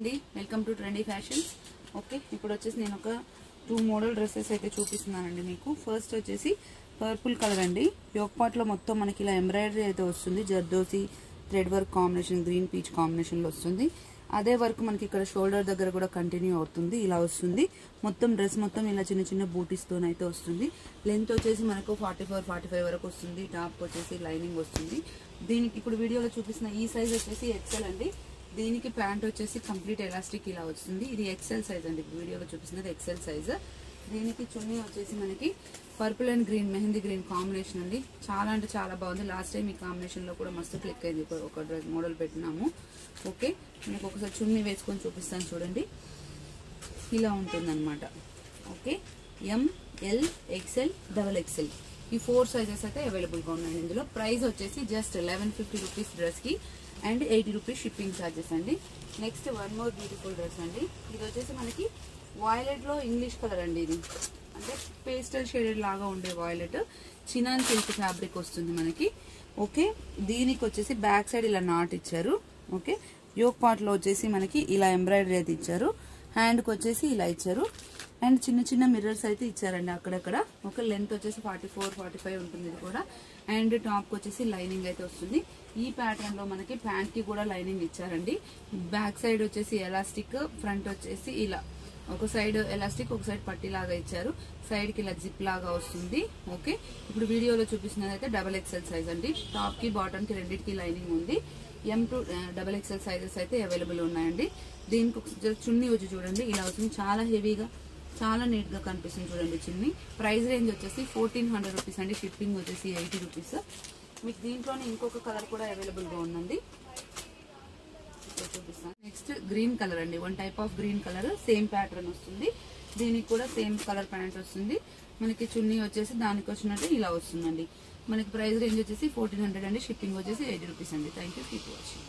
Welcome to trendy fashions. Okay, ఇప్పుడు వచ్చేసి నేను ఒక 2 మోడల్ డ్రెస్సెస్ అయితే చూపిస్తున్నానండి మీకు. ఫస్ట్ వచ్చేసి పర్పుల్ కలర్ అండి. యోక్ పార్ట్ లో మొత్తం మనకి ఇలా ఎంబ్రాయిడరీ అయితే వస్తుంది. Zardozi thread work combination, green peach combination లో వస్తుంది. అదే వర్క్ మనకి ఇక్కడ షోల్డర్ దగ్గర కూడా కంటిన్యూ అవుతుంది. ఇలా వస్తుంది మొత్తం డ్రెస్ మొత్తం ఇలా చిన్న చిన్న బూటీస్ తో అయితే వస్తుంది. లెంత్ వచ్చేసి మనకు 44-45 వరకు వస్తుంది. టాప్ వచ్చేసి లైనింగ్ వస్తుంది. దీనికి ఇప్పుడు వీడియోలో చూపిస్తున్న ఈ సైజ్ వచ్చేసి ఎక్సెల్ అండి. దీనికి ప్యాంట్ వచ్చేసి కంప్లీట్ ఎలాస్టిక్ ఇలా వస్తుంది. ఇది ఎక్సెల్ సైజ్ అండి. వీడియోలో చూపిస్తున్నది ఎక్సెల్ సైజ్. దీనికి చున్నీ వచ్చేసి మనకి purple and green, mehndi green combination అండి. చాలా అంటే చాలా బాగుంది. లాస్ట్ టైం ఈ కాంబినేషన్ లో కూడా మస్తు క్లిక్ అయింది. ఒక డ్రెస్ మోడల్ పెట్టినాము. ఓకే, మీకు ఒకసారి చున్నీ వేసుకొని చూపిస్తాను చూడండి. ఇలా ఉంటుంది అనమాట. ఓకే, ML XL XXL ఈ 4 సైజెస్ అయితే అవైలబుల్ గా ఉన్నాయి. ఇందులో ప్రైస్ వచ్చేసి జస్ట్ 1150 రూపీస్ డ్రెస్ కి అండ్ 80 రూపీస్ షిప్పింగ్ ఛార్జెస్ అండి. Next one more beautiful dress అండి. ఇది వచ్చేసి మనకి వాయిలెట్ లో ఇంగ్లీష్ కలర్ అండి. ఇది అంటే పేస్టల్ షేడెడ్ లాగా ఉండే వాయిలెట్, చినాన్ సిల్క్ ఫ్యాబ్రిక్ వస్తుంది మనకి. ఓకే, దీనికి వచ్చేసి బ్యాక్ సైడ్ ఇలా నాట్ ఇచ్చారు. ఓకే, యోక్ పార్ట్ లో వచ్చేసి మనకి ఇలా ఎంబ్రాయిడరీ అయితే ఇచ్చారు. హ్యాండ్ కి వచ్చేసి ఇలా ఇచ్చారు అండ్ చిన్న చిన్న మిర్రర్స్ అయితే ఇచ్చారండి అక్కడక్కడ. ఒక లెంత్ వచ్చేసి 44-45 ఉంటుంది ఇది కూడా. అండ్ టాప్ వచ్చేసి లైనింగ్ అయితే వస్తుంది. ఈ ప్యాటర్న్ లో మనకి ప్యాంట్ కి కూడా లైనింగ్ ఇచ్చారండి. బ్యాక్ సైడ్ వచ్చేసి ఎలాస్టిక్, ఫ్రంట్ వచ్చేసి ఇలా ఒక సైడ్ ఎలాస్టిక్, ఒక సైడ్ పట్టీ లాగా ఇచ్చారు. సైడ్ కి ఇలా జిప్ లాగా వస్తుంది. ఓకే, ఇప్పుడు వీడియోలో చూపిస్తున్నది అయితే XXL సైజ్ అండి. టాప్ కి బాటమ్ కి రెండింటికి లైనింగ్ ఉంది. M to XXL సైజెస్ అయితే అవైలబుల్ ఉన్నాయండి. దీనికి చున్నీ వచ్చి చూడండి ఇలా వస్తుంది. చాలా హెవీగా, చాలా నీట్ గా కనిపిస్తుంది చూడండి చున్నీ. ప్రైస్ రేంజ్ వచ్చేసి 1400 రూపీస్ అండి. షిప్పింగ్ వచ్చేసి 80 రూపీస్. మీకు దీంట్లోనే ఇంకొక కలర్ కూడా అవైలబుల్ గా ఉందండి, చూపిస్తాను. నెక్స్ట్ గ్రీన్ కలర్ అండి. One type of green colour, same pattern వస్తుంది. దీనికి కూడా సేమ్ కలర్ ప్యాంట్ వస్తుంది. మనకి చున్నీ వచ్చేసి దానికి వచ్చినట్టు ఇలా వస్తుందండి. మనకి ప్రైస్ రేంజ్ వచ్చేసి 1400 అండి. షిప్పింగ్ వచ్చేసి 80 రూపీస్ అండి. Thank you, keep watching.